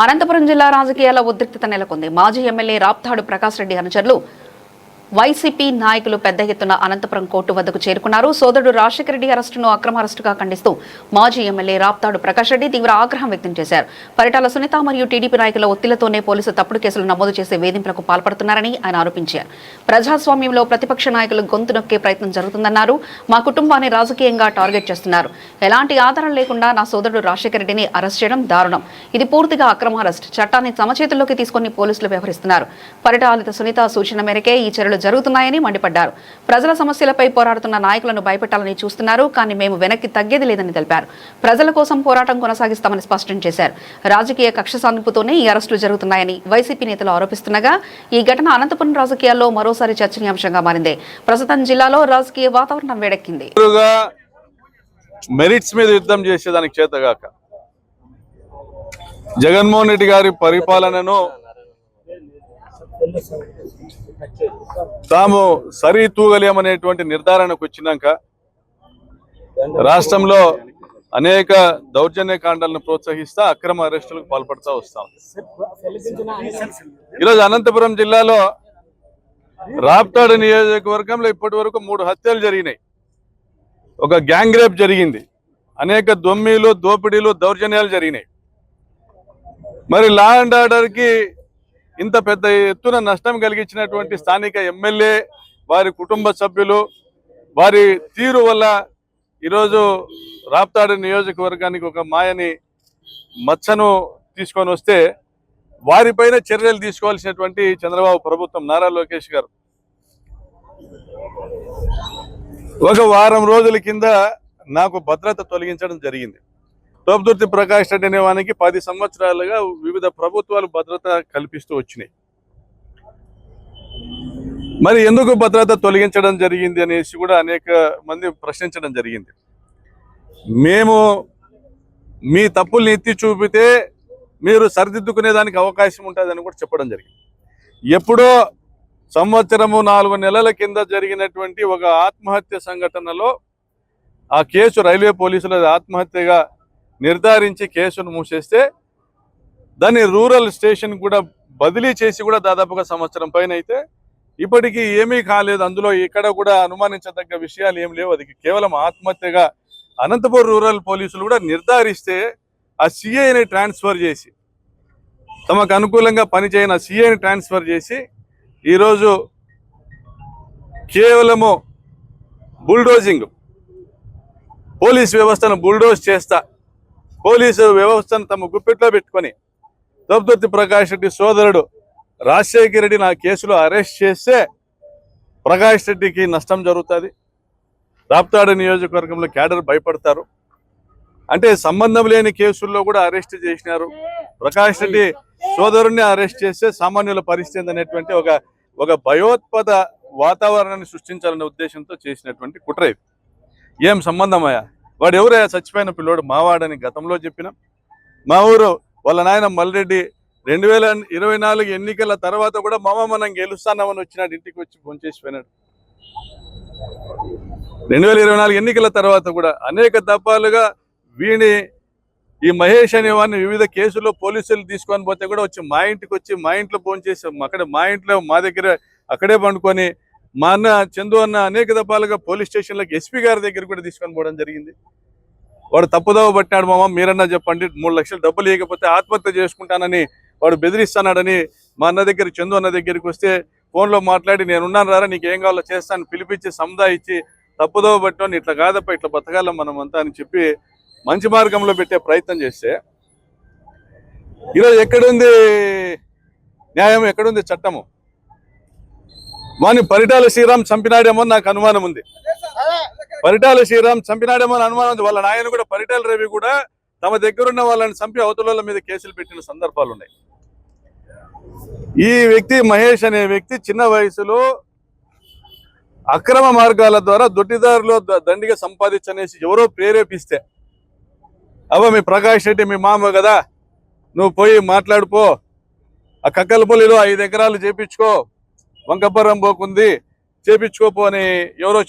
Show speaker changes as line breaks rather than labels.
అనంతపురం జిల్లా రాజకీయాల ఉద్రిక్తత నెలకొంది. మాజీ ఎమ్మెల్యే రాప్తాడు ప్రకాష్ రెడ్డి అనుచరులు వైసీపీ నాయకులు పెద్ద ఎత్తున అనంతపురం కోర్టు వద్దకు చేరుకున్నారు. సోదరుడు రాజశేఖర రెడ్డి అరెస్టును అక్రమ అరెస్టుగా ఖండిస్తూ మాజీ ఎమ్మెల్యే రాప్తాడు ప్రకాష్ రెడ్డి తీవ్ర ఆగ్రహం వ్యక్తం చేశారు. పరిటాల సునీత మరియు టీడీపీ నాయకుల ఒత్తిళ్లతోనే పోలీసులు తప్పుడు కేసులు నమోదు చేసే వేధింపులకు పాల్పడుతున్నారని ఆయన ఆరోపించారు. ప్రజాస్వామ్యంలో ప్రతిపక్ష నాయకులు గొంతు నొక్కే ప్రయత్నం జరుగుతుందన్నారు. మా కుటుంబాన్ని రాజకీయంగా టార్గెట్ చేస్తున్నారు. ఎలాంటి ఆధారం లేకుండా నా సోదరుడు రాజశేఖర రెడ్డిని అరెస్ట్ చేయడం దారుణం. ఇది పూర్తిగా అక్రమ అరెస్ట్. చట్టాన్ని సమచేతుల్లోకి తీసుకుని పోలీసులు వ్యవహరిస్తున్నారు. పరిటాల సునీత సూచన మేరకే ఈ చర్యలు జరుగుతున్నాయని మండిపడ్డారు. ప్రజల సమస్యలపై పోరాడుతున్న నాయకులను భయపెట్టాలని చూస్తున్నారు, కానీ మేము వెనక్కి తగ్గేది లేదని తెలిపారు. ప్రజల కోసం పోరాటం కొనసాగిస్తామని స్పష్టం చేశారు. రాజకీయ కక్ష సాధింపుతోనే ఈ అరెస్టులు జరుగుతున్నాయని వైసీపీ నేతలు ఆరోపిస్తుండగా ఈ ఘటన అనంతపురం రాజకీయాల్లో మరోసారి చర్చనీయాంశంగా మారింది. ప్రస్తుతం జిల్లాలో రాజకీయ వాతావరణం వేడెక్కింది.
మెరిట్స్ మీద యుద్ధం చేసేదానికి చేతగాక జగన్మోహన్ రెడ్డి గారి పరిపాలనను తాము సరితూగలేమనేటువంటి నిర్ధారణకు వచ్చినాక రాష్ట్రంలో అనేక దౌర్జన్యకాండాలను ప్రోత్సహిస్తా అక్రమ అరెస్టులకు పాల్పడుతూ వస్తాం. ఈరోజు అనంతపురం జిల్లాలో రాప్తాడు నియోజకవర్గంలో ఇప్పటి వరకు 3 హత్యలు జరిగినాయి. ఒక గ్యాంగ్ రేప్ జరిగింది. అనేక దొమ్మిలు, దోపిడీలు, దౌర్జన్యాలు జరిగినాయి. మరి లా అండ్ ఆర్డర్కి ఇంత పెద్ద ఎత్తున నష్టం కలిగించినటువంటి స్థానిక ఎమ్మెల్యే, వారి కుటుంబ సభ్యులు, వారి తీరు వల్ల ఈరోజు రాప్తాడు నియోజకవర్గానికి ఒక మాయని మచ్చను తీసుకొని వస్తే వారిపైన చర్యలు తీసుకోవాల్సినటువంటి చంద్రబాబు ప్రభుత్వం, నారా లోకేష్ గారు ఒక వారం రోజుల కింద నాకు భద్రత తొలగించడం జరిగింది. తోపుదుర్తి ప్రకాష్ రెడ్డి అనే వానికి 10 సంవత్సరాలుగా వివిధ ప్రభుత్వాలు భద్రత కల్పిస్తూ వచ్చినాయి. మరి ఎందుకు భద్రత తొలగించడం జరిగింది అనేసి కూడా అనేక మంది ప్రశ్నించడం జరిగింది. మేము మీ తప్పుల్ని ఎత్తి చూపితే మీరు సరిదిద్దుకునేదానికి అవకాశం ఉంటుందని కూడా చెప్పడం జరిగింది. ఎప్పుడో సంవత్సరము 4 నెలల కింద జరిగినటువంటి ఒక ఆత్మహత్య సంఘటనలో ఆ కేసు రైల్వే పోలీసుల ఆత్మహత్యగా నిర్ధారించి కేసును మూసేస్తే దాన్ని రూరల్ స్టేషన్ కూడా బదిలీ చేసి కూడా దాదాపుగా సంవత్సరం పైన అయితే ఇప్పటికీ ఏమీ కాలేదు. అందులో ఇక్కడ కూడా అనుమానించదగ్గ విషయాలు ఏం లేవు. అది కేవలం ఆత్మహత్యగా అనంతపురం రూరల్ పోలీసులు కూడా నిర్ధారిస్తే ఆ సిఐని ట్రాన్స్ఫర్ చేసి, తమకు అనుకూలంగా పనిచేయని సిఐని ట్రాన్స్ఫర్ చేసి ఈరోజు కేవలము బుల్డోజింగ్, పోలీస్ వ్యవస్థను బుల్డోజ్ చేస్తా, పోలీసు వ్యవస్థను తమ గుప్పెట్లో పెట్టుకొని తోపుదుర్తి ప్రకాష్ రెడ్డి సోదరుడు రాజశేఖర రెడ్డి నా కేసులో అరెస్ట్ చేస్తే ప్రకాష్ రెడ్డికి నష్టం జరుగుతుంది. రాప్తాడు నియోజకవర్గంలో క్యాడర్ భయపడతారు. అంటే సంబంధం లేని కేసుల్లో కూడా అరెస్ట్ చేసినారు. ప్రకాష్ రెడ్డి సోదరుడిని అరెస్ట్ చేస్తే సామాన్యుల పరిస్థితి అనేటువంటి ఒక భయోత్పాద వాతావరణాన్ని సృష్టించాలనే ఉద్దేశంతో చేసినటువంటి కుట్ర ఇది. ఏం సంబంధమయ్యా? వాడు ఎవరయ్యా? చచ్చిపోయిన పిల్లోడు మావాడని గతంలో చెప్పిన మా ఊరు వాళ్ళ నాయన మల్రెడ్డి 2024 ఎన్నికల తర్వాత కూడా మనం గెలుస్తాన్నామని వచ్చినాడు. ఇంటికి వచ్చి ఫోన్ చేసిపోయినాడు. 2024 ఎన్నికల తర్వాత కూడా అనేక దఫాలుగా వీని ఈ మహేష్ అనే వాడిని వివిధ కేసుల్లో పోలీసులు తీసుకొని పోతే కూడా వచ్చి మా ఇంటికి వచ్చి మా ఇంట్లో ఫోన్ చేసి మా ఇంట్లో మా దగ్గర అక్కడే పండుకొని మా అన్న చందు అన్న అనేక దఫాలుగా పోలీస్ స్టేషన్లకు ఎస్పీ గారి దగ్గర కూడా తీసుకొని పోవడం జరిగింది. వాడు తప్పుదోవ పట్టినాడు. మామ మీరన్నా చెప్పండి, 3 లక్షలు డబ్బులు ఇవ్వకపోతే ఆత్మహత్య చేసుకుంటానని వాడు బెదిరిస్తున్నాడని మా అన్న దగ్గర, చందు అన్న దగ్గరికి వస్తే ఫోన్లో మాట్లాడి నేనున్నాను రారా, నీకు ఏం కావాలో చేస్తాను పిలిపించి సముదాయించి తప్పుదోవ పట్టాను, ఇట్లా కాదప్ప ఇట్లా బతకాలం మనం అంతా అని చెప్పి మంచి మార్గంలో పెట్టే ప్రయత్నం చేస్తే ఈరోజు ఎక్కడుంది న్యాయం, ఎక్కడుంది చట్టము? వాని పరిటాల శ్రీరామ్ చంపినాడేమో నాకు అనుమానం ఉంది. పరిటాల శ్రీరామ్ చంపినాడేమో అని అనుమానం ఉంది. వాళ్ళ నాయన కూడా పరిటాల రవి కూడా తమ దగ్గరున్న వాళ్ళని చంపి అవతల మీద కేసులు పెట్టిన సందర్భాలు ఉన్నాయి. ఈ వ్యక్తి మహేష్ అనే వ్యక్తి చిన్న వయసులో అక్రమ మార్గాల ద్వారా దొడ్డిదారులో దండిగా సంపాదించనేసి ఎవరో ప్రేరేపిస్తే, మీ ప్రకాష్ రెడ్డి మీ మామ కదా, నువ్వు పోయి మాట్లాడుపో, ఆ కక్కలపల్లిలో 5 ఎకరాలు చేపించుకో, వంకపురం పోకుంది చేపించుకోపో అని ఎవరో